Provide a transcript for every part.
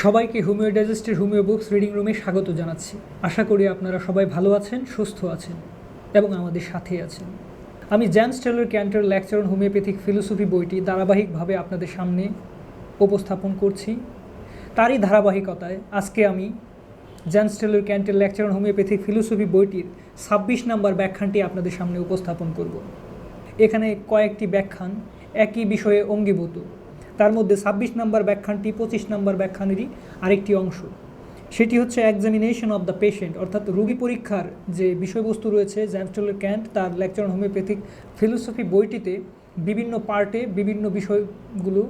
সবাইকে homeo ডাইজেস্টের homeo books reading রুমে স্বাগত জানাচ্ছি। আশা করি আপনারা সবাই ভালো আছেন, সুস্থ আছেন এবং আমাদের সাথেই আছেন। আমি জেমস টেলর ক্যান্টের লেকচার অন হোমিওপ্যাথিক ফিলোসফি বইটি ধারাবাহিকভাবে আপনাদের সামনে উপস্থাপন করছি। তারই ধারাবাহিকতায় আজকে আমি জেমস টেলর ক্যান্টের লেকচার অন হোমিওপ্যাথিক ফিলোসফি বইটির 26 নম্বর ব্যাখ্যানটি আপনাদের সামনে উপস্থাপন করব। এখানে কয়েকটি ব্যাখ্যান একই বিষয়ে অঙ্গীভূত। তার মধ্যে 26 নম্বর ব্যাখ্যানটি 25 নম্বর ব্যাখ্যানেরই আরেকটি অংশ। সেটি হচ্ছে এক্সামিনেশন অফ দ্য পেশেন্ট, অর্থাৎ রোগী পরীক্ষার যে বিষয়বস্তু রয়েছে। জেমস টেলর ক্যান্ট তার লেকচার অন হোমিওপ্যাথিক ফিলোসফি বইটিতে বিভিন্ন পার্টে বিভিন্ন বিষয়গুলো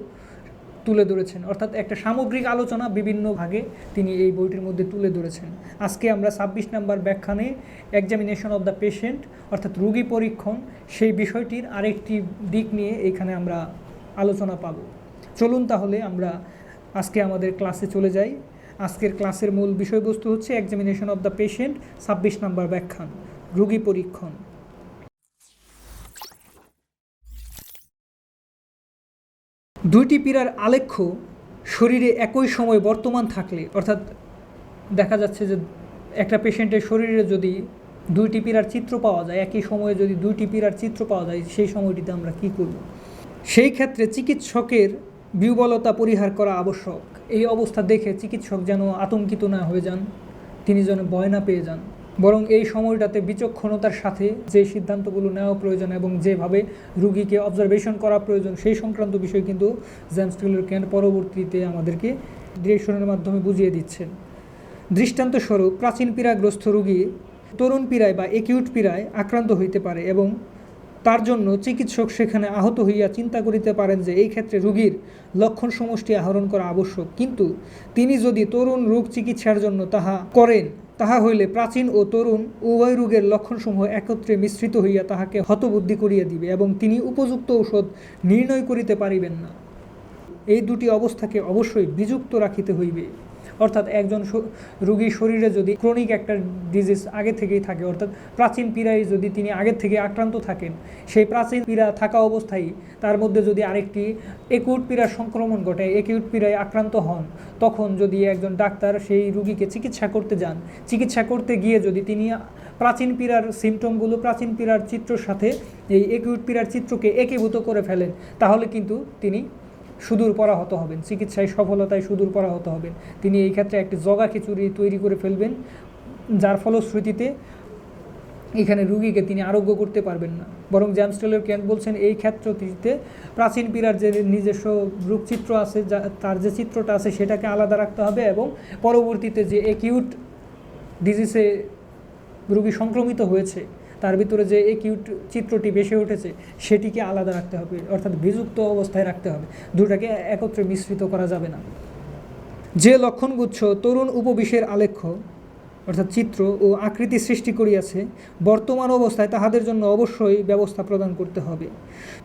তুলে ধরেছেন, অর্থাৎ একটা সামগ্রিক আলোচনা বিভিন্ন ভাগে তিনি এই বইটির মধ্যে তুলে ধরেছেন। আজকে আমরা 26 নম্বর ব্যাখ্যানে এক্সামিনেশন অফ দ্য পেশেন্ট অর্থাৎ রোগী পরীক্ষণ সেই বিষয়টির আরেকটি দিক নিয়ে এখানে আমরা আলোচনা পাব। চলুন তাহলে আমরা আজকে আমাদের ক্লাসে চলে যাই। আজকের ক্লাসের মূল বিষয়বস্তু হচ্ছে এক্সামিনেশন অফ দ্য পেশেন্ট, 26 নম্বর ব্যাখ্যান, রোগী পরীক্ষণ। দুইটি পীড়ার আলেখ্য শরীরে একই সময় বর্তমান থাকলে, অর্থাৎ দেখা যাচ্ছে যে একটা পেশেন্টের শরীরে যদি দুইটি পীড়ার চিত্র পাওয়া যায়, একই সময়ে যদি দুইটি পীড়ার চিত্র পাওয়া যায়, সেই সময়টিতে আমরা কী করব? সেই ক্ষেত্রে চিকিৎসকের বিহ্বলতা পরিহার করা আবশ্যক। এই অবস্থা দেখে চিকিৎসক যেন আতঙ্কিত না হয়ে যান, তিনি যেন ভয় না পেয়ে যান, বরং এই সময়টাতে বিচক্ষণতার সাথে যে সিদ্ধান্তগুলো নেওয়া প্রয়োজন এবং যেভাবে রুগীকে অবজারভেশন করা প্রয়োজন সেই সংক্রান্ত বিষয় কিন্তু জেমস টেলর ক্যান্ট পরবর্তীতে আমাদেরকে ডিরেকশনের মাধ্যমে বুঝিয়ে দিচ্ছেন। দৃষ্টান্তস্বরূপ প্রাচীন পীড়াগ্রস্ত রুগী তরুণ পীড়ায় বা একিউট পীড়ায় আক্রান্ত হইতে পারে এবং তার জন্য চিকিৎসক সেখানে আহত হইয়া চিন্তা করিতে পারেন যে এই ক্ষেত্রে রোগীর লক্ষণ সমষ্টি আহরণ করা আবশ্যক। কিন্তু তিনি যদি তরুণ রোগ চিকিৎসার জন্য তাহা করেন, তাহা হইলে প্রাচীন ও তরুণ উভয় রোগের লক্ষণসমূহ একত্রে মিশ্রিত হইয়া তাহাকে হতবুদ্ধি করিয়া দিবে এবং তিনি উপযুক্ত ঔষধ নির্ণয় করিতে পারিবেন না। এই দুটি অবস্থাকে অবশ্যই বিযুক্ত রাখিতে হইবে। অর্থাৎ একজন রোগীর শরীরে যদি ক্রনিক একটা ডিজিজ আগে থেকেই থাকে, অর্থাৎ প্রাচীন পীড়ায় যদি তিনি আগের থেকে আক্রান্ত থাকেন, সেই প্রাচীন পীড়া থাকা অবস্থায় তার মধ্যে যদি আরেকটি একিউট পীড়ার সংক্রমণ ঘটে, একিউট পীড়ায় আক্রান্ত হন, তখন যদি একজন ডাক্তার সেই রোগীকে চিকিৎসা করতে যান, চিকিৎসা করতে গিয়ে যদি তিনি প্রাচীন পীড়ার সিমটমগুলো প্রাচীন পীড়ার চিত্রের সাথে এই একিউট পীড়ার চিত্রকে একীভূত করে ফেলেন, তাহলে কিন্তু তিনি সুদূর পরাহত হবেন, চিকিৎসায় সফলতায় সুদূর পরাহত হবেন। তিনি এই ক্ষেত্রে একটি জগা খিচুড়ি তৈরি করে ফেলবেন, যার ফলশ্রুতিতে এখানে রুগীকে তিনি আরোগ্য করতে পারবেন না। বরং জেমস টেলর ক্যান্ট বলছেন এই ক্ষেত্রটিতে প্রাচীন পীড়ার যে নিজস্ব রূপচিত্র আছে, তার যে চিত্রটা আছে সেটাকে আলাদা রাখতে হবে এবং পরবর্তীতে যে একিউট ডিজিজে রুগী সংক্রমিত হয়েছে তার ভিতরে যে একিউট চিত্রটি ভেসে উঠেছে সেটিকে আলাদা রাখতে হবে, অর্থাৎ বিযুক্ত অবস্থায় রাখতে হবে। দুটাকে একত্রে মিশ্রিত করা যাবে না। যে লক্ষণগুচ্ছ তরুণ উপবিষের আলেখ্য অর্থাৎ চিত্র ও আকৃতি সৃষ্টি করিয়াছে, বর্তমান অবস্থায় তাহাদের জন্য অবশ্যই ব্যবস্থা প্রদান করতে হবে।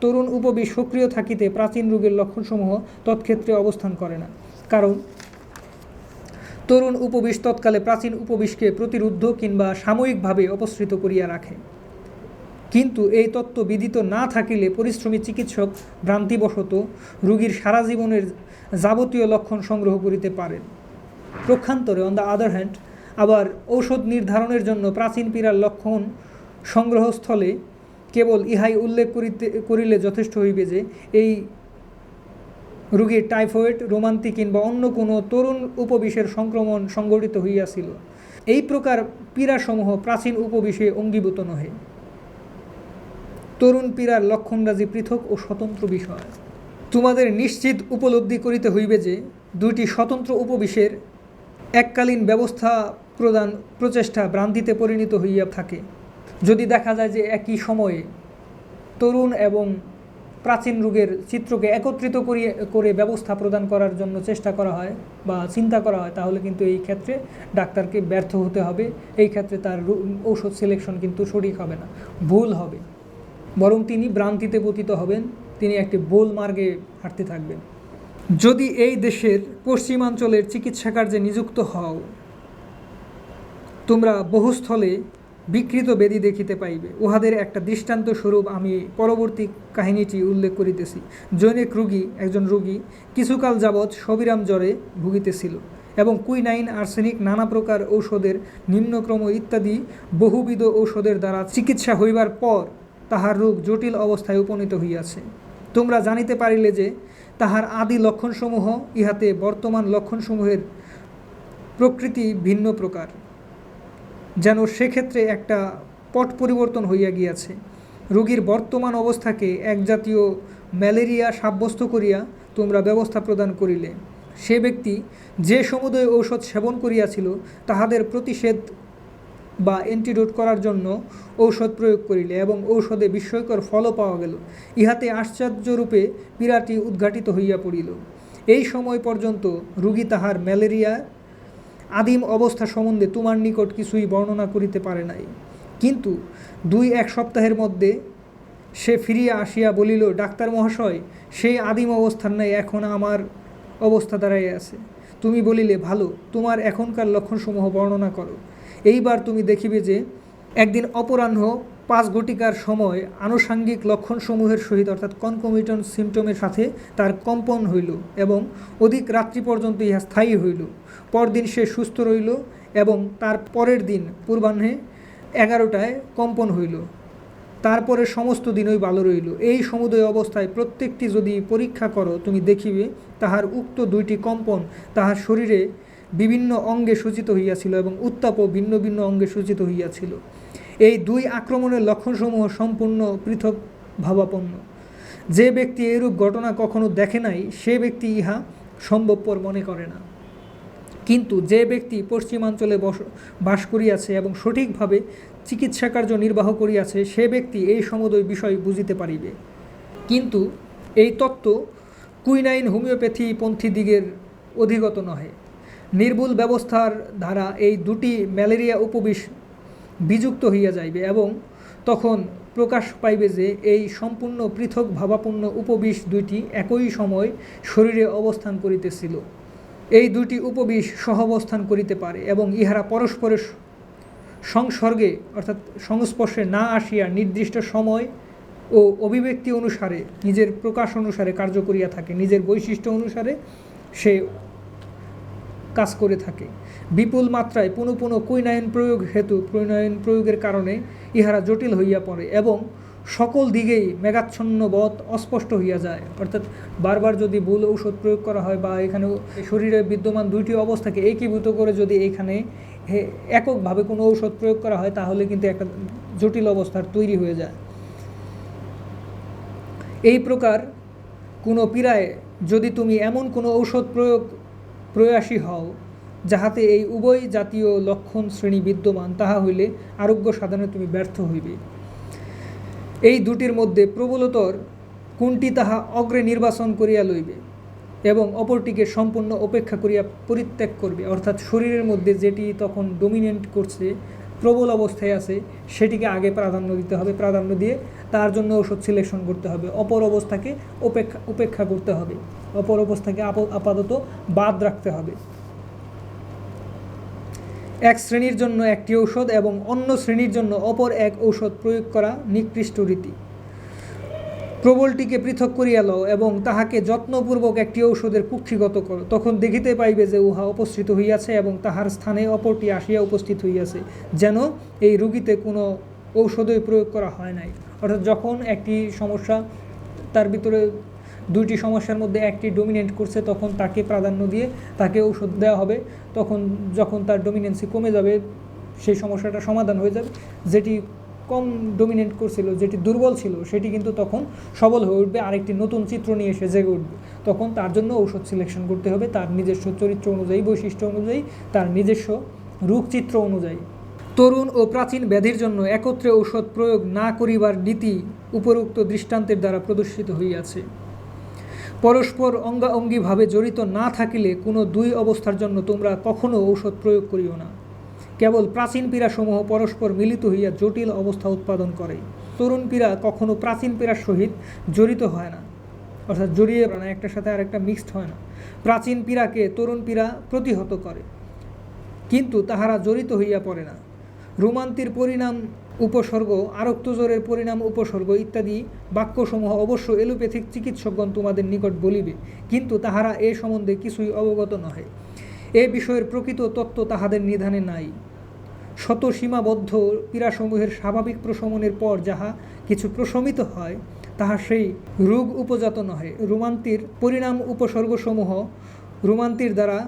তরুণ উপবিষ সক্রিয় থাকিতে প্রাচীন রোগের লক্ষণসমূহ তৎক্ষেত্রে অবস্থান করে না, কারণ তরুণ উপবিষ তৎকালে প্রাচীন উপবিষকে প্রতিরুদ্ধ কিংবা সাময়িকভাবে অপসৃত করিয়া রাখে। কিন্তু এই তত্ত্ব বিদিত না থাকিলে পরিশ্রমী চিকিৎসক ভ্রান্তিবশত রোগীর সারা জীবনের যাবতীয় লক্ষণ সংগ্রহ করিতে পারেন। পক্ষান্তরে অন দ্য আদার হ্যান্ড, আবার ঔষধ নির্ধারণের জন্য প্রাচীন পীড়ার লক্ষণ সংগ্রহস্থলে কেবল ইহাই উল্লেখ করিলে যথেষ্ট হইবে যে এই রোগীর টাইফয়েড, রোমান্তি কিংবা অন্য কোনো তরুণ উপবিষের সংক্রমণ সংঘটিত হইয়াছিল। এই প্রকার পীড়াসমূহ প্রাচীন উপবিষে অঙ্গীভূত নহে। তরুণ পীড়ার লক্ষণরাজি পৃথক ও স্বতন্ত্র বিষয়। তোমাদের নিশ্চিত উপলব্ধি করিতে হইবে যে দুইটি স্বতন্ত্র উপবিষের এককালীন ব্যবস্থা প্রদান প্রচেষ্টা ভ্রান্তিতে পরিণত হইয়া থাকে। যদি দেখা যায় যে একই সময়ে তরুণ এবং প্রাচীন রোগের চিত্রকে একত্রিত করে ব্যবস্থা প্রদান করার জন্য চেষ্টা করা হয় বা চিন্তা করা হয়, তাহলে কিন্তু এই ক্ষেত্রে ডাক্তারকে ব্যর্থ হতে হবে। এই ক্ষেত্রে তার ঔষধ সিলেকশন কিন্তু সঠিক হবে না, ভুল হবে, বরং তিনি ভ্রান্তিতে পতিত হবেন, তিনি একটি ভুল মার্গে হাঁটতে থাকবেন। যদি এই দেশের পশ্চিমাঞ্চলের চিকিৎসা কার্যে নিযুক্ত হও, তোমরা বহুস্থলে বিকৃত বেদী দেখিতে পাইবে। উহাদের একটা দৃষ্টান্ত স্বরূপ আমি পরবর্তী কাহিনীটি উল্লেখ করিতেছি। জনৈক একজন রোগী কিছুকাল যাবৎ সবিরাম জ্বরে ভুগিতেছিল এবং কুইনাইন, আর্সেনিক, নানা প্রকার ঔষধের নিম্নক্রম ইত্যাদি বহুবিধ ঔষধের দ্বারা চিকিৎসা হইবার পর তাহার রোগ জটিল অবস্থায় উপনীত হইয়াছে। তোমরা জানিতে পারিলে যে তাহার আদি লক্ষণসমূহ ইহাতে বর্তমান লক্ষণসমূহের প্রকৃতি ভিন্ন প্রকার, যেন সেক্ষেত্রে একটা পট পরিবর্তন হইয়া গিয়াছে। রোগীর বর্তমান অবস্থাকে এক জাতীয় ম্যালেরিয়া সাব্যস্ত করিয়া তোমরা ব্যবস্থা প্রদান করিলে। সে ব্যক্তি যে সমুদয় ঔষধ সেবন করিয়াছিল তাহাদের প্রতিষেধ বা অ্যান্টিডোট করার জন্য ঔষধ প্রয়োগ করিলে এবং ঔষধে বিস্ময়কর ফলও পাওয়া গেল। ইহাতে আশ্চর্যরূপে পীড়াটি উদ্ঘাটিত হইয়া পড়িল। এই সময় পর্যন্ত রোগী তাহার ম্যালেরিয়া আদিম অবস্থা সম্বন্ধে তোমার নিকট কিছুই বর্ণনা করিতে পারে নাই, কিন্তু 2-1 সপ্তাহের মধ্যে সে ফিরিয়া আসিয়া বলিল, ডাক্তার মহাশয়, সেই আদিম অবস্থার নাই এখন আমার অবস্থা দাঁড়াইয়া আছে। তুমি বলিলে, ভালো, তোমার এখনকার লক্ষণসমূহ বর্ণনা করো। এইবার তুমি দেখিবে যে একদিন অপরাহ্ন 5 ঘটিকার সময় আনুষাঙ্গিক লক্ষণসমূহের সহিত অর্থাৎ কনকমিটন সিমটমের সাথে তার কম্পন হইল এবং অধিক রাত্রি পর্যন্ত ইহা স্থায়ী হইল। পরদিন সে সুস্থ রইল এবং তার পরের দিন পূর্বাহ্নে 11টায় কম্পন হইল। তারপরে সমস্ত দিনই ভালো রইল। এই সমুদয় অবস্থায় প্রত্যেকটি যদি পরীক্ষা করো, তুমি দেখিবে তাহার উক্ত 2টি কম্পন তাহার শরীরে বিভিন্ন অঙ্গে সূচিত হইয়াছিল এবং উত্তাপও ভিন্ন ভিন্ন অঙ্গে সূচিত হইয়াছিল। এই 2 আক্রমণের লক্ষণসমূহ সম্পূর্ণ পৃথক ভাবাপন্ন। যে ব্যক্তি এরূপ ঘটনা কখনো দেখে নাই, সে ব্যক্তি ইহা সম্ভবপর মনে করে না। কিন্তু যে ব্যক্তি পশ্চিমাঞ্চলে বাস করিয়াছে এবং সঠিকভাবে চিকিৎসা কার্য নির্বাহ করিয়াছে, সে ব্যক্তি এই সমুদয় বিষয় বুঝিতে পারিবে। কিন্তু এই তত্ত্ব কুইনাইন হোমিওপ্যাথি পন্থীদিগের অধিগত নহে। নির্ভুল ব্যবস্থার দ্বারা এই 2টি ম্যালেরিয়া উপবিষ বিযুক্ত হইয়া যাইবে এবং তখন প্রকাশ পাইবে যে এই সম্পূর্ণ পৃথক ভাবাপন্ন উপবিষ 2টি একই সময় শরীরে অবস্থান করিতেছিল। এই 2টি উপবিষ সহাবস্থান করিতে পারে এবং ইহারা পরস্পরের সংসর্গে অর্থাৎ সংস্পর্শে না আসিয়া নির্দিষ্ট সময় ও অভিব্যক্তি অনুসারে নিজের প্রকাশ অনুসারে কার্য করিয়া থাকে, নিজের বৈশিষ্ট্য অনুসারে সে কাজ করে থাকে। বিপুল মাত্রায় পুনঃ পুনঃ কুইনাইন প্রয়োগ হেতু কুইনাইন প্রয়োগের কারণে ইহারা জটিল হইয়া পড়ে এবং সকল দিকেই মেঘাচ্ছন্নবৎ অস্পষ্ট হইয়া যায়। অর্থাৎ বারবার যদি ভুল ঔষধ প্রয়োগ করা হয় বা এখানে শরীরে বিদ্যমান 2টি অবস্থাকে একীভূত করে যদি এখানে এককভাবে কোনো ঔষধ প্রয়োগ করা হয়, তাহলে কিন্তু একটা জটিল অবস্থার তৈরি হয়ে যায়। এই প্রকার কোনো পীড়ায় যদি তুমি এমন কোনো ঔষধ প্রয়াসী হও যাহাতে এই উভয় জাতীয় লক্ষণ শ্রেণী বিদ্যমান, তাহা হইলে আরোগ্য সাধনে তুমি ব্যর্থ হইবে। এই 2টির মধ্যে প্রবলতর কোনটি তাহা অগ্রে নির্বাচন করিয়া লইবে এবং অপরটিকে সম্পূর্ণ উপেক্ষা করিয়া পরিত্যাগ করবে। অর্থাৎ শরীরের মধ্যে যেটি তখন ডমিনেন্ট করছে, প্রবল অবস্থায় আছে, সেটিকে আগে প্রাধান্য দিতে হবে। প্রাধান্য দিয়ে তার জন্য ওষুধ সিলেকশন করতে হবে। অপর অবস্থাকে উপেক্ষা করতে হবে। অপর অবস্থাকে আপাতত বাদ রাখতে হবে। এক শ্রেণীর জন্য একটি ঔষধ এবং অন্য শ্রেণীর জন্য অপর এক ঔষধ প্রয়োগ করা নিকৃষ্ট রীতি। প্রবলটিকে পৃথক করিয়া লও এবং তাহাকে যত্নপূর্বক একটি ঔষধের কুক্ষিগত করো। তখন দেখিতে পাইবে যে উহা উপস্থিত হইয়াছে এবং তাহার স্থানে অপরটি আসিয়া উপস্থিত হইয়াছে, যেন এই রোগীতে কোনো ঔষধই প্রয়োগ করা হয় নাই। অর্থাৎ যখন একটি সমস্যা, তার ভিতরে 2টি সমস্যার মধ্যে একটি ডমিনেন্ট করছে, তখন তাকে প্রাধান্য দিয়ে তাকে ঔষধ দেওয়া হবে। তখন যখন তার ডমিনেন্সি কমে যাবে, সেই সমস্যাটা সমাধান হয়ে যাবে। যেটি কম ডমিনেন্ট করছিল, যেটি দুর্বল ছিল, সেটি কিন্তু তখন সবল হয়ে উঠবে, আরেকটি নতুন চিত্র নিয়ে এসে জেগে উঠবে। তখন তার জন্য ঔষধ সিলেকশন করতে হবে তার নিজস্ব চরিত্র অনুযায়ী, বৈশিষ্ট্য অনুযায়ী, তার নিজস্ব রূপচিত্র অনুযায়ী। তরুণ ও প্রাচীন ব্যাধির জন্য একত্রে ঔষধ প্রয়োগ না করিবার নীতি উপরোক্ত দৃষ্টান্তের দ্বারা প্রদর্শিত হইয়াছে। পরস্পর অঙ্গাঅঙ্গিভাবে জড়িত না থাকিলে কোনো 2 অবস্থার জন্য তোমরা কখনো ঔষধ প্রয়োগ করিও না। কেবল প্রাচীন পীড়াসমূহ পরস্পর মিলিত হইয়া জটিল অবস্থা উৎপাদন করে। তরুণ পীড়া কখনো প্রাচীন পীড়ার সহিত জড়িত হয় না, অর্থাৎ জড়িয়ে না, একটার সাথে আরেকটা মিক্সড হয় না। প্রাচীন পীড়াকে তরুণ পীড়া প্রতিহত করে, কিন্তু তাহারা জড়িত হইয়া পড়ে না। রোমান্তির পরিণাম উপসর্গ, আরক্তজ্বরের পরিণাম উপসর্গ ইত্যাদি বাক্যসমূহ অবশ্য এলোপ্যাথিক চিকিৎসকগণ তোমাদের নিকট বলিবে, কিন্তু তাহারা এ সম্বন্ধে কিছুই অবগত নহে। এ বিষয়ের প্রকৃত তত্ত্ব তাহাদের নিধানে নাই। শত সীমাবদ্ধ পীড়াসমূহের স্বাভাবিক প্রশমনের পর যাহা কিছু প্রশমিত হয়, তাহা সেই রোগ উপজাত নহে। রোমান্তির পরিণাম উপসর্গসমূহ রোমান্তির দ্বারা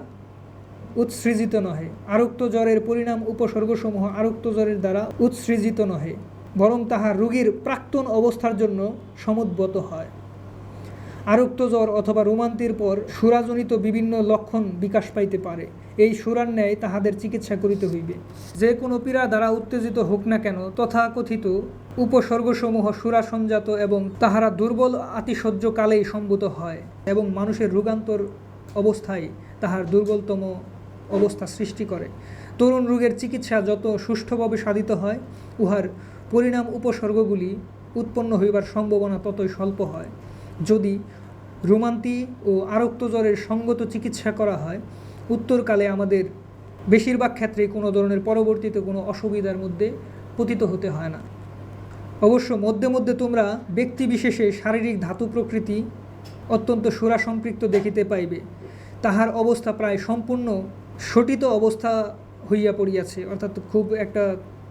উৎসৃজিত নহে। আরক্তজ্বরের পরিণাম উপসর্গসমূহ আরক্তজ্বরের দ্বারা উৎসৃজিত নহে, বরং তাহা রোগীর প্রাক্তন অবস্থার জন্য সমুদ্ভূত হয়। আরক্তজ্বর অথবা রোমান্তির পর সুরাজনিত বিভিন্ন লক্ষণ বিকাশ পাইতে পারে। এই সুরার ন্যায় তাহাদের চিকিৎসা করিতে হইবে। যে কোনো পীড়া দ্বারা উত্তেজিত হোক না কেন, তথাকথিত উপসর্গসমূহ সুরাসঞ্জাত এবং তাহারা দুর্বল আতিশয্যকালেই সম্ভূত হয় এবং মানুষের রোগান্তর অবস্থায় তাহার দুর্বলতম অবস্থা সৃষ্টি করে। তরুণ রোগের চিকিৎসা যত সুষ্ঠুভাবে সাধিত হয়, উহার পরিণাম উপসর্গগুলি উৎপন্ন হইবার সম্ভাবনা ততই স্বল্প হয়। যদি রোমান্তি ও আরক্তজ্বরের সঙ্গত চিকিৎসা করা হয়, উত্তরকালে আমাদের বেশিরভাগ ক্ষেত্রেই কোনো ধরনের পরবর্তীতে কোনো অসুবিধার মধ্যে পতিত হতে হয় না। অবশ্য মধ্যে মধ্যে তোমরা ব্যক্তিবিশেষে শারীরিক ধাতু প্রকৃতি অত্যন্ত সুরা সম্পৃক্ত দেখিতে পাইবে, তাহার অবস্থা প্রায় সম্পূর্ণ শটিত অবস্থা হইয়া পড়িয়াছে, অর্থাৎ খুব একটা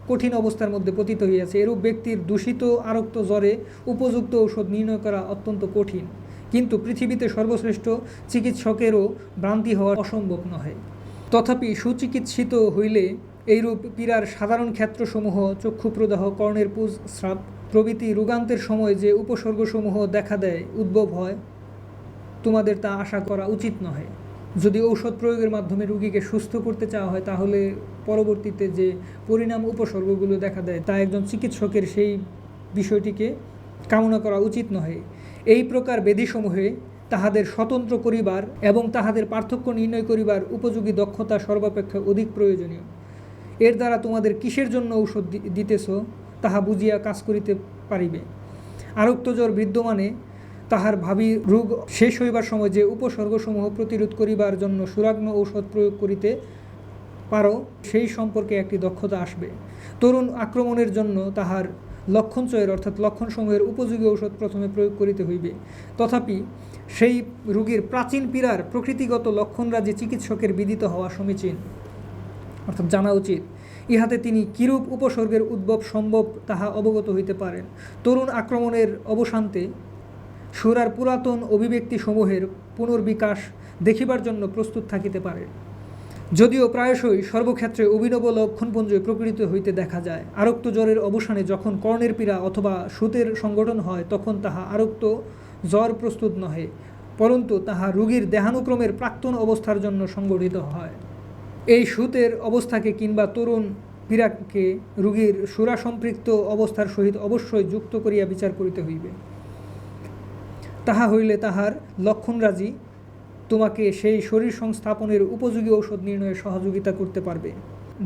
কঠিন অবস্থার মধ্যে পতিত হইয়াছে। এরূপ ব্যক্তির দূষিত আরক্ত জ্বরে উপযুক্ত ঔষধ নির্ণয় করা অত্যন্ত কঠিন, কিন্তু পৃথিবীতে সর্বশ্রেষ্ঠ চিকিৎসকেরও ভ্রান্তি হওয়া অসম্ভব নহে। তথাপি সুচিকিৎসিত হইলে এইরূপ পীড়ার সাধারণ ক্ষেত্রসমূহ চক্ষুপ্রদাহ, কর্ণের পুজ, স্রাব প্রভৃতি রোগান্তের সময় যে উপসর্গসমূহ দেখা দেয়, উদ্ভব হয়, তোমাদের তা আশা করা উচিত নহে। যদি ঔষধ প্রয়োগের মাধ্যমে রোগীকে সুস্থ করতে চাওয়া হয়, তাহলে পরবর্তীতে যে পরিণাম উপসর্গগুলো দেখা দেয়, তা একজন চিকিৎসকের সেই বিষয়টিকে কামনা করা উচিত নহে। এই প্রকার ব্যাধিসমূহে তাহাদের স্বতন্ত্র করিবার এবং তাহাদের পার্থক্য নির্ণয় করিবার উপযোগী দক্ষতা সর্বাপেক্ষা অধিক প্রয়োজনীয়। এর দ্বারা তোমাদের কিসের জন্য ঔষধ দিতেছ, তাহা বুঝিয়া কাজ করিতে পারিবে। আরক্তজ্বর বিদ্যমানে তাহার ভাবী রোগ শেষ হইবার সময় যে উপসর্গসমূহ প্রতিরোধ করিবার জন্য সুরাগ্ন ঔষধ প্রয়োগ করিতে পারো, সেই সম্পর্কে একটি দক্ষতা আসবে। তরুণ আক্রমণের জন্য তাহার লক্ষণচয়ের অর্থাৎ লক্ষণসমূহের উপযোগী ঔষধ প্রথমে প্রয়োগ করিতে হইবে। তথাপি সেই রোগীর প্রাচীন পীড়ার প্রকৃতিগত লক্ষণরাজি চিকিৎসকের বিদিত হওয়া সমীচীন, অর্থাৎ জানা উচিত। ইহাতে তিনি কিরূপ উপসর্গের উদ্ভব সম্ভব তাহা অবগত হইতে পারেন। তরুণ আক্রমণের অবসান্তে সুরার পুরাতন অভিব্যক্তিসমূহের পুনর্বিকাশ দেখিবার জন্য প্রস্তুত থাকিতে পারে। যদিও প্রায়শই সর্বক্ষেত্রে অভিনব লক্ষণপুঞ্জ প্রকৃত হইতে দেখা যায়। আরক্ত জ্বরের অবসানে যখন কর্ণের পীড়া অথবা সুতের সংগঠন হয়, তখন তাহা আরক্ত জ্বর প্রস্তুত নহে, পরন্তু তাহা রোগীর দেহানুক্রমের প্রাক্তন অবস্থার জন্য সংগঠিত হয়। এই সুতের অবস্থাকে কিংবা তরুণ পীড়াকে রোগীর সুরা সম্পৃক্ত অবস্থার সহিত অবশ্যই যুক্ত করিয়া বিচার করিতে হইবে। তাহা হইলে তাহার লক্ষণরাজি তোমাকে সেই শরীর সংস্থাপনের উপযোগী ঔষধ নির্ণয়ে সহযোগিতা করতে পারবে।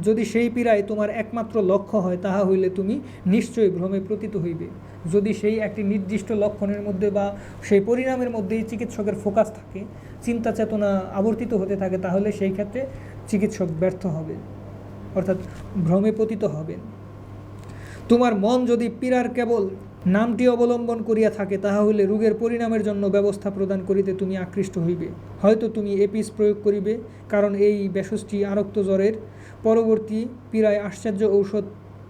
যদি সেই পীড়ায় তোমার একমাত্র লক্ষ্য হয়, তাহা হইলে তুমি নিশ্চয়ই ভ্রমে পতিত হইবে। যদি সেই একটি নির্দিষ্ট লক্ষণের মধ্যে বা সেই পরিণামের মধ্যেই চিকিৎসকের ফোকাস থাকে, চিন্তা চেতনা আবর্তিত হতে থাকে, তাহলে সেই ক্ষেত্রে চিকিৎসক ব্যর্থ হবে, অর্থাৎ ভ্রমে পতিত হবেন। তোমার মন যদি পীড়ার কেবল নামটি অবলম্বন করিয়া থাকে, তাহা হইলে রোগের পরিণামের জন্য ব্যবস্থা প্রদান করিতে তুমি আকৃষ্ট হইবে। হয়তো তুমি এপিস প্রয়োগ করিবে, কারণ এই ভেষজটি আরক্ত জ্বরের পরবর্তী পীড়ায় আশ্চর্য ঔষধ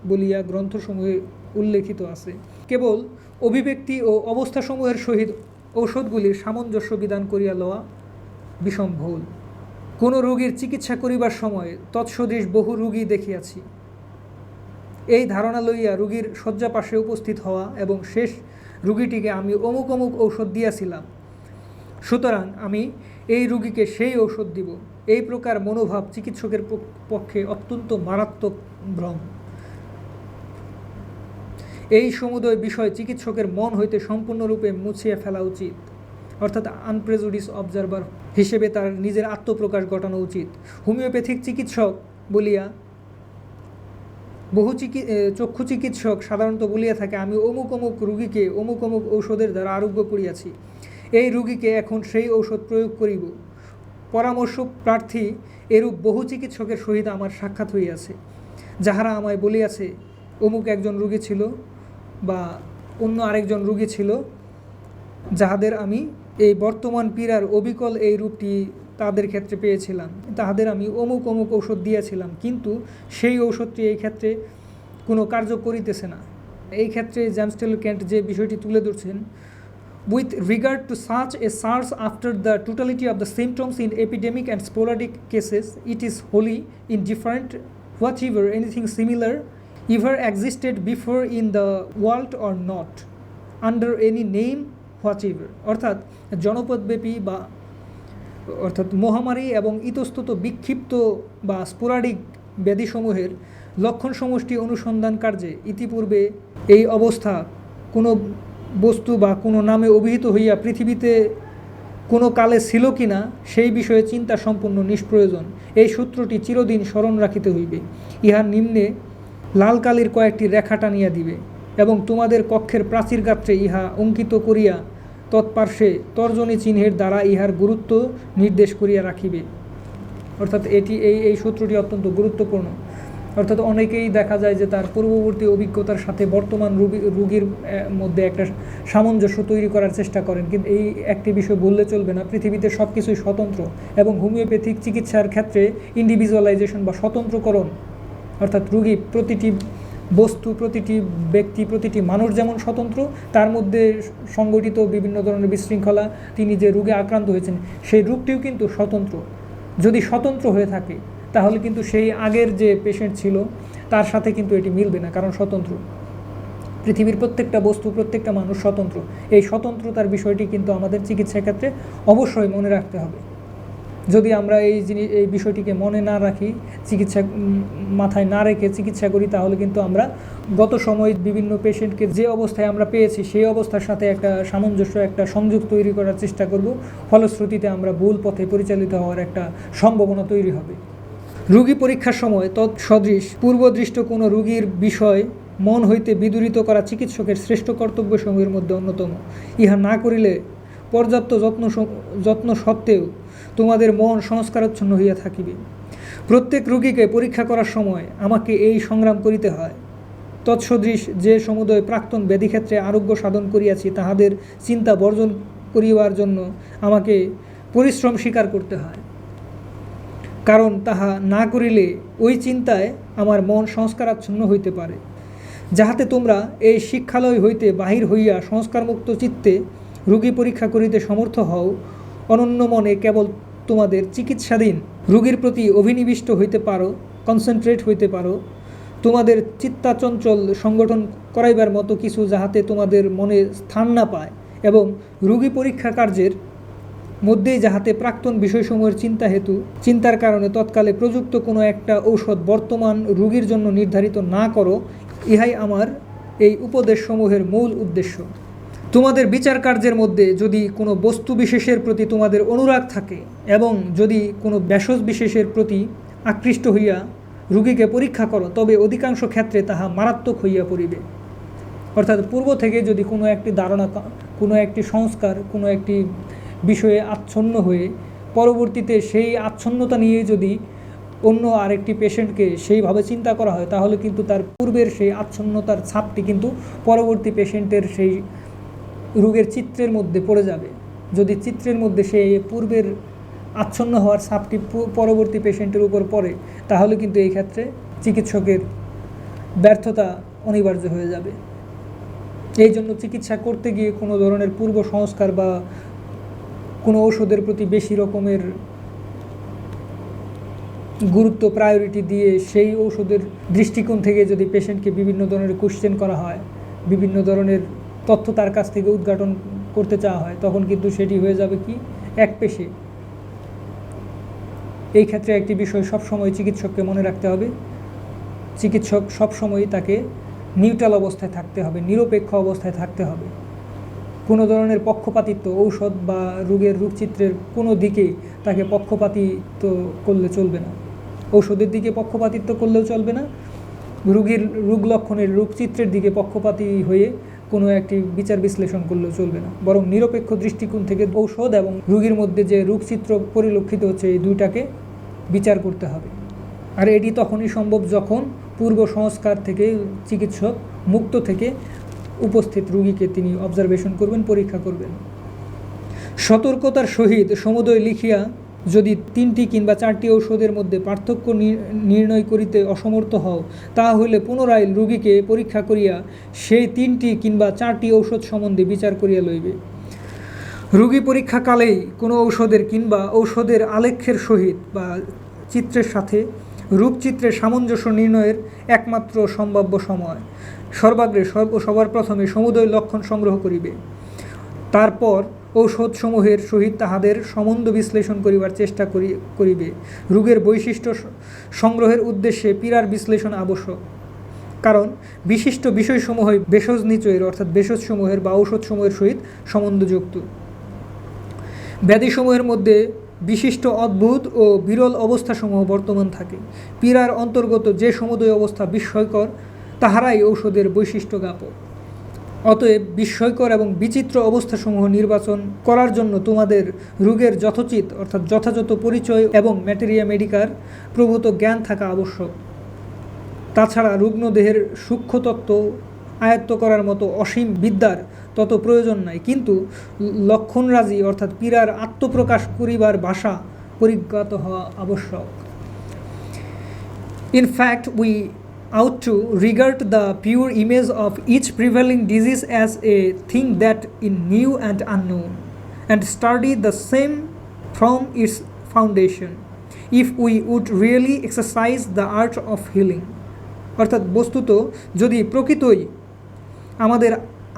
বলিয়া গ্রন্থসমূহে উল্লেখিত আছে। কেবল অভিব্যক্তি ও অবস্থাসমূহের সহিত ঔষধগুলির সামঞ্জস্য বিধান করিয়া লওয়া বিষম ভুল। কোনো রোগীর চিকিৎসা করিবার সময় তৎসদৃশ বহু রোগী দেখিয়াছি। এই ধারণা লইয়া রোগীর শয্যা পাশে উপস্থিত হওয়া এবং শেষ রোগীটিকে আমি অমুক অমুক ঔষধ দিয়াছিলাম, সুতরাং আমি এই রোগীকে সেই ঔষধ দিব, এই প্রকার মনোভাব চিকিৎসকের পক্ষে অত্যন্ত মারাত্মক ভ্রম। এই সমুদয় বিষয় চিকিৎসকের মন হইতে সম্পূর্ণরূপে মুছিয়া ফেলা উচিত, অর্থাৎ আনপ্রেজুডিস অবজারভার হিসেবে তার নিজের আত্মপ্রকাশ ঘটানো উচিত। হোমিওপ্যাথিক চিকিৎসক বলিয়া বহু চক্ষু চিকিৎসক সাধারণত বলিয়া থাকে, আমি অমুক অমুক রোগীকে অমুক অমুক ঔষধের দ্বারা আরোগ্য করিয়াছি, এই রোগীকে এখন সেই ঔষধ প্রয়োগ করিব। পরামর্শ প্রার্থী এরূপ বহু চিকিৎসকের সহিত আমার সাক্ষাৎ হইয়াছে। যাহারা আমায় বলিয়াছে অমুক একজন রোগী ছিল বা অন্য আরেকজন রোগী ছিল, যাহাদের আমি এই বর্তমান পীড়ার অবিকল এই রূপটি তাদের ক্ষেত্রে পেয়েছিলাম, তাহাদের আমি অমুক অমুক ঔষধ দিয়েছিলাম, কিন্তু সেই ঔষধটি এই ক্ষেত্রে কোনো কার্য করিতেছে না। এই ক্ষেত্রে জেমস টেলর কেন্ট যে বিষয়টি তুলে ধরছেন, with regard to such a search after the totality of the symptoms in epidemic and sporadic cases, it is wholly indifferent whatever anything similar ever existed before in the world or not, under any name whatever। অর্থাৎ জনপদব্যাপী বা অর্থাৎ মহামারী এবং ইতস্তত বিক্ষিপ্ত বা sporadic ব্যাধিসমূহের লক্ষণ সমষ্টি অনুসন্ধান কার্যে ইতিপূর্বে এই অবস্থা কোনো বস্তু বা কোনো নামে অভিহিত হইয়া পৃথিবীতে কোনো কালে ছিল কি না সেই বিষয়ে চিন্তা সম্পূর্ণ নিষ্প্রয়োজন। এই সূত্রটি চিরদিন স্মরণ রাখিতে হইবে। ইহার নিম্নে লাল কালির কয়েকটি রেখা টানিয়া দিবে এবং তোমাদের কক্ষের প্রাচীর গাত্রে ইহা অঙ্কিত করিয়া তৎপার্শ্বে তর্জনী চিহ্নের দ্বারা ইহার গুরুত্ব নির্দেশ করিয়া রাখিবে। অর্থাৎ এই সূত্রটি অত্যন্ত গুরুত্বপূর্ণ। অর্থাৎ অনেকেই দেখা যায় যে তার পূর্ববর্তী অভিজ্ঞতার সাথে বর্তমান রোগীর মধ্যে একটা সামঞ্জস্য তৈরি করার চেষ্টা করেন, কিন্তু এই একটি বিষয় বললে চলবে না, পৃথিবীতে সব কিছুই স্বতন্ত্র এবং হোমিওপ্যাথিক চিকিৎসার ক্ষেত্রে ইন্ডিভিজুয়ালাইজেশন বা স্বতন্ত্রকরণ, অর্থাৎ রোগী প্রতিটি বস্তু, প্রতিটি ব্যক্তি, প্রতিটি মানুষ যেমন স্বতন্ত্র, তার মধ্যে সংগঠিত বিভিন্ন ধরনের বিশৃঙ্খলা, তিনি যে রোগে আক্রান্ত হয়েছেন সেই রোগটিও কিন্তু স্বতন্ত্র। যদি স্বতন্ত্র হয়ে থাকে তাহলে কিন্তু সেই আগের যে পেশেন্ট ছিল তার সাথে কিন্তু এটি মিলবে না, কারণ স্বতন্ত্র। পৃথিবীর প্রত্যেকটা বস্তু, প্রত্যেকটা মানুষ স্বতন্ত্র। এই স্বতন্ত্রতার বিষয়টি কিন্তু আমাদের চিকিৎসার ক্ষেত্রে অবশ্যই মনে রাখতে হবে। যদি আমরা এই বিষয়টিকে মনে না রাখি, চিকিৎসা মাথায় না রেখে চিকিৎসা করি, তাহলে কিন্তু আমরা গত সময়ে বিভিন্ন পেশেন্টকে যে অবস্থায় আমরা পেয়েছি সেই অবস্থার সাথে একটা সামঞ্জস্য, একটা সংযোগ তৈরি করার চেষ্টা করব। ফলশ্রুতিতে আমরা ভুল পথে পরিচালিত হওয়ার একটা সম্ভাবনা তৈরি হবে। রোগী পরীক্ষার সময় তৎসদৃশ পূর্বদৃষ্ট কোনো রোগীর বিষয় মন হইতে বিদূরিত করা চিকিৎসকের শ্রেষ্ঠ কর্তব্যসমূহের মধ্যে অন্যতম। ইহা না করিলে পর্যাপ্ত যত্ন সত্ত্বেও তোমাদের মন সংস্কারাচ্ছন্ন হইয়া থাকিবে। প্রত্যেক রোগীকে পরীক্ষা করার সময় আমাকে এই সংগ্রাম করিতে হয়। তৎসদৃশ যে সমুদয় প্রাক্তন ব্যাধিক্ষেত্রে আরোগ্য সাধন করিয়াছি, তাহাদের চিন্তা বর্জন করিবার জন্য আমাকে পরিশ্রম স্বীকার করতে হয়, কারণ তাহা না করিলে ওই চিন্তায় আমার মন সংস্কারাচ্ছন্ন হইতে পারে। যাহাতে তোমরা এই শিক্ষালয় হইতে বাহির হইয়া সংস্কারমুক্ত চিত্তে রোগী পরীক্ষা করিতে সমর্থ হও, অনন্য মনে কেবল তোমাদের চিকিৎসাধীন রোগীর প্রতি অভিনিবিষ্ট হইতে পারো, কনসেন্ট্রেট হইতে পারো, তোমাদের চিত্তাচঞ্চল সংগঠন করাইবার মতো কিছু যাহাতে তোমাদের মনে স্থান না পায়, এবং রোগী পরীক্ষা কার্যের মধ্যেই যাহাতে প্রাক্তন বিষয়সমূহের চিন্তার কারণে তৎকালে প্রযুক্ত কোনো একটা ঔষধ বর্তমান রোগীর জন্য নির্ধারিত না করো, ইহাই আমার এই উপদেশসমূহের মূল উদ্দেশ্য। তোমাদের বিচার কার্যের মধ্যে যদি কোনো বস্তু বিশেষের প্রতি তোমাদের অনুরাগ থাকে এবং যদি কোনো ভেষজ বিশেষের প্রতি আকৃষ্ট হইয়া রোগীকে পরীক্ষা করো, তবে অধিকাংশ ক্ষেত্রে তাহা মারাত্মক হইয়া পড়িবে। অর্থাৎ পূর্ব থেকে যদি কোনো একটি ধারণা, কোনো একটি সংস্কার, কোনো একটি বিষয়ে আচ্ছন্ন হয়ে পরবর্তীতে সেই আচ্ছন্নতা নিয়ে যদি অন্য আরেকটি পেশেন্টকে সেইভাবে চিন্তা করা হয়, তাহলে কিন্তু তার পূর্বের সেই আচ্ছন্নতার ছাপটি কিন্তু পরবর্তী পেশেন্টের সেই রোগের চিত্রের মধ্যে পড়ে যাবে। যদি চিত্রের মধ্যে সেই পূর্বের আচ্ছন্ন হওয়ার ছাপটি পরবর্তী পেশেন্টের উপর পড়ে, তাহলে কিন্তু এই ক্ষেত্রে চিকিৎসকের ব্যর্থতা অনিবার্য হয়ে যাবে। এই জন্য চিকিৎসা করতে গিয়ে কোনো ধরনের পূর্ব সংস্কার বা কোনো ঔষধের প্রতি বেশি রকমের গুরুত্ব, প্রায়োরিটি দিয়ে সেই ঔষধের দৃষ্টিকোণ থেকে যদি পেশেন্টকে বিভিন্ন ধরনের কোশ্চেন করা হয়, বিভিন্ন ধরনের তথ্য তার কাছ থেকে উদ্ঘাটন করতে চাওয়া হয়, তখন কিন্তু সেটি হয়ে যাবে কি একপেশে। এই ক্ষেত্রে একটি বিষয় সবসময় চিকিৎসককে মনে রাখতে হবে, চিকিৎসক সবসময় তাকে নিউট্রাল অবস্থায় থাকতে হবে, নিরপেক্ষ অবস্থায় থাকতে হবে। কোনো ধরনের পক্ষপাতিত্ব, ঔষধ বা রোগের রূপচিত্রের কোনো দিকে তাকে পক্ষপাতিত্ব করলে চলবে না, ঔষধের দিকে পক্ষপাতিত্ব করলেও চলবে না, রোগীর রোগ লক্ষণের রূপচিত্রের দিকে পক্ষপাতী হয়ে কোনো একটি বিচার বিশ্লেষণ করলেও চলবে না, বরং নিরপেক্ষ দৃষ্টিকোণ থেকে ঔষধ এবং রোগীর মধ্যে যে রোগচিত্র পরিলক্ষিত হচ্ছে এই দুইটাকে বিচার করতে হবে। আর এটি তখনই সম্ভব যখন পূর্ব সংস্কার থেকে চিকিৎসক মুক্ত থেকে উপস্থিত রোগীকে তিনি অবজারভেশন করবেন, পরীক্ষা করবেন। সতর্কতার সহিত সমুদয় লিখিয়া যদি 3টি কিংবা 4টি ঔষধের মধ্যে পার্থক্য নির্ণয় করিতে অসমর্থ হও, তাহা হইলে পুনরায় রোগীকে পরীক্ষা করিয়া সেই 3টি কিংবা 4টি ঔষধ সম্বন্ধে বিচার করিয়া লইবে। রোগী পরীক্ষাকালেই কোনো ঔষধের কিংবা ঔষধের আলেখ্যের সহিত বা চিত্রের সাথে রূপচিত্রের সামঞ্জস্য নির্ণয়ের একমাত্র সম্ভাব্য সময়। সর্বাগ্রে সবার প্রথমে সমুদয় লক্ষণ সংগ্রহ করিবে, তারপর ঔষধসমূহের সহিত তাহাদের সম্বন্ধ বিশ্লেষণ করিবার চেষ্টা করিবে। রোগের বৈশিষ্ট্য সংগ্রহের উদ্দেশ্যে পীড়ার বিশ্লেষণ আবশ্যক, কারণ বিশিষ্ট বিষয়সমূহ ভেষজ নিচয়ের অর্থাৎ ভেষজসমূহের বা ঔষধসমূহের সহিত সম্বন্ধযুক্ত। ব্যাধিসমূহের মধ্যে বিশিষ্ট অদ্ভুত ও বিরল অবস্থাসমূহ বর্তমান থাকে। পীড়ার অন্তর্গত যে সমুদয় অবস্থা বিস্ময়কর, তাহারাই ঔষধের বৈশিষ্ট্য জ্ঞাপক। অতএব বিস্ময়কর এবং বিচিত্র অবস্থাসমূহ নির্বাচন করার জন্য তোমাদের রোগের যথোচিত অর্থাৎ যথাযথ পরিচয় এবং ম্যাটেরিয়া মেডিকার প্রভূত জ্ঞান থাকা আবশ্যক। তাছাড়া রুগ্নদেহের সূক্ষ্মতত্ত্ব আয়ত্ত করার মতো অসীম বিদ্যার তত প্রয়োজন নাই, কিন্তু লক্ষণরাজি অর্থাৎ পীড়ার আত্মপ্রকাশ করিবার ভাষা পরিজ্ঞাত হওয়া আবশ্যক। In fact, we ought to regard the pure image of each prevailing disease as a thing that is new and unknown, and study the same from its foundation, if we would really exercise the art of healing. অর্থাৎ বস্তুত যদি প্রকৃতই আমাদের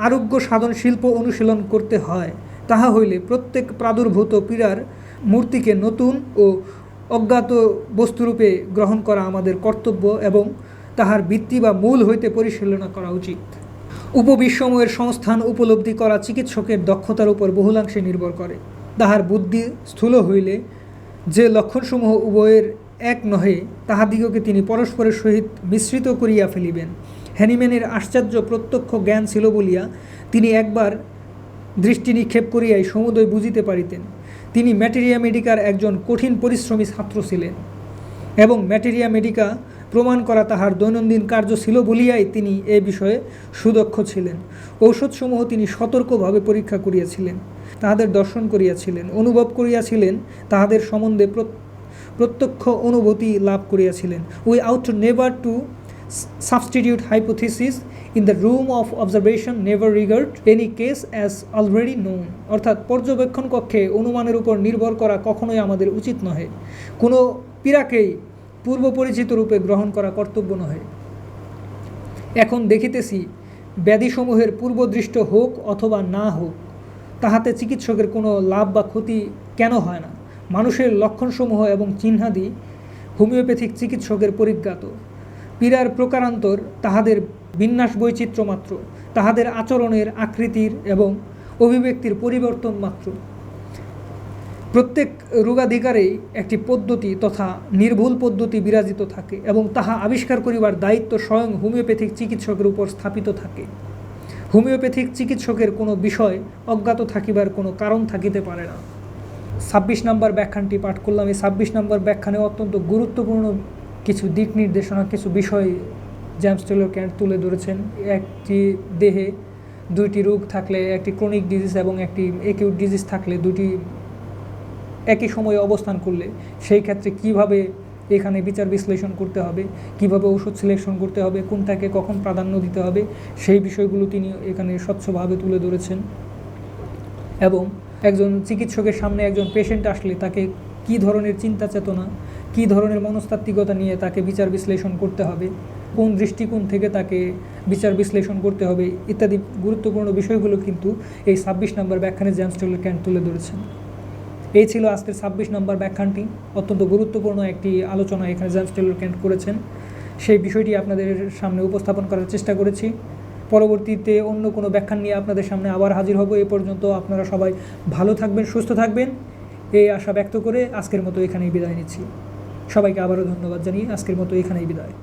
আরোগ্য সাধন শিল্প অনুশীলন করতে হয়, তাহা হইলে প্রত্যেক প্রাদুর্ভূত পীড়ার মূর্তিকে নতুন ও অজ্ঞাত বস্তুরূপে গ্রহণ করা আমাদের কর্তব্য এবং তাহার ভিত্তি বা মূল হইতে পরিশীলনা করা উচিত। উপবিশ্বময়ের সংস্থান উপলব্ধি করা চিকিৎসকের দক্ষতার উপর বহুলাংশে নির্ভর করে। তাহার বুদ্ধি স্থূল হইলে যে লক্ষণসমূহ উভয়ের এক নহে, তাহাদিগকে তিনি পরস্পরের সহিত মিশ্রিত করিয়া ফেলিবেন। হ্যানিম্যানের আশ্চর্য প্রত্যক্ষ জ্ঞান ছিল বলিয়া তিনি একবার দৃষ্টি নিক্ষেপ করিয়াই সমুদয় বুঝিতে পারিতেন। তিনি ম্যাটেরিয়া মেডিকার একজন কঠিন পরিশ্রমী ছাত্র ছিলেন এবং ম্যাটেরিয়া মেডিকা প্রমাণ করা তাহার দৈনন্দিন কার্য ছিল বলিয়াই তিনি এ বিষয়ে সুদক্ষ ছিলেন। ঔষধসমূহ তিনি সতর্কভাবে পরীক্ষা করিয়াছিলেন, তাহাদের দর্শন করিয়াছিলেন, অনুভব করিয়াছিলেন, তাহাদের সম্বন্ধে প্রত্যক্ষ অনুভূতি লাভ করিয়াছিলেন। We ought to never to substitute hypothesis in the room of observation, never regard any case as already known. অর্থাৎ পর্যবেক্ষণ কক্ষে অনুমানের উপর নির্ভর করা কখনোই আমাদের উচিত নহে। কোনো পীড়াকেই পূর্ব পরিচিত রূপে গ্রহণ করা কর্তব্য নহে। এখন দেখিতেছি ব্যাধিসমূহের পূর্বদৃষ্ট হোক অথবা না হোক, তাহাতে চিকিৎসকের কোনো লাভ বা ক্ষতি কেন হয় না। মানুষের লক্ষণসমূহ এবং চিহ্নাদি হোমিওপ্যাথিক চিকিৎসকের পরিজ্ঞাত। পীড়ার প্রকারান্তর তাহাদের বিন্যাস বৈচিত্র্য মাত্র, তাহাদের আচরণের আকৃতির এবং অভিব্যক্তির পরিবর্তন মাত্র। প্রত্যেক রোগাধিকারেই একটি পদ্ধতি তথা নির্ভুল পদ্ধতি বিরাজিত থাকে এবং তাহা আবিষ্কার করিবার দায়িত্ব স্বয়ং হোমিওপ্যাথিক চিকিৎসকের উপর স্থাপিত থাকে। হোমিওপ্যাথিক চিকিৎসকের কোনো বিষয় অজ্ঞাত থাকিবার কোনো কারণ থাকিতে পারে না। 26 নম্বর ব্যাখ্যানটি পাঠ করলাম। এই 26 নম্বর ব্যাখ্যানে অত্যন্ত গুরুত্বপূর্ণ কিছু দিক নির্দেশনা, কিছু বিষয় জেমস টেলর কেন্ট তুলে ধরেছেন। একটি দেহে 2টি রোগ থাকলে, একটি ক্রনিক ডিজিজ এবং একটি অ্যাকিউট ডিজিজ থাকলে, দুটি একই সময়ে অবস্থান করলে সেই ক্ষেত্রে কিভাবে এখানে বিচার বিশ্লেষণ করতে হবে, কিভাবে ওষুধ সিলেকশন করতে হবে, কোনটাকে কখন প্রাধান্য দিতে হবে, সেই বিষয়গুলো তিনি এখানে স্বচ্ছভাবে তুলে ধরেছেন। এবং একজন চিকিৎসকের সামনে একজন পেশেন্ট আসলে তাকে কী ধরনের চিন্তা চেতনা, কী ধরনের মনস্তাত্ত্বিকতা নিয়ে তাকে বিচার বিশ্লেষণ করতে হবে, কোন দৃষ্টিকোণ থেকে তাকে বিচার বিশ্লেষণ করতে হবে ইত্যাদি গুরুত্বপূর্ণ বিষয়গুলো কিন্তু এই 26 নম্বর ব্যাখ্যানে জেমস টেলর কেন্ট তুলে ধরেছেন। এই ছিল আজকের 26 নম্বর ব্যাখ্যানটি। অত্যন্ত গুরুত্বপূর্ণ একটি আলোচনা এখানে জেমস টেলর কেন্ট করেছেন, সেই বিষয়টি আপনাদের সামনে উপস্থাপন করার চেষ্টা করেছি। পরবর্তীতে অন্য কোনো ব্যাখ্যান নিয়ে আপনাদের সামনে আবার হাজির হব। এ পর্যন্ত আপনারা সবাই ভালো থাকবেন, সুস্থ থাকবেন, এই আশা ব্যক্ত করে আজকের মতো এখানেই বিদায় নিচ্ছি। সবাইকে আবারও ধন্যবাদ জানিয়ে আজকের মতো এখানেই বিদায়।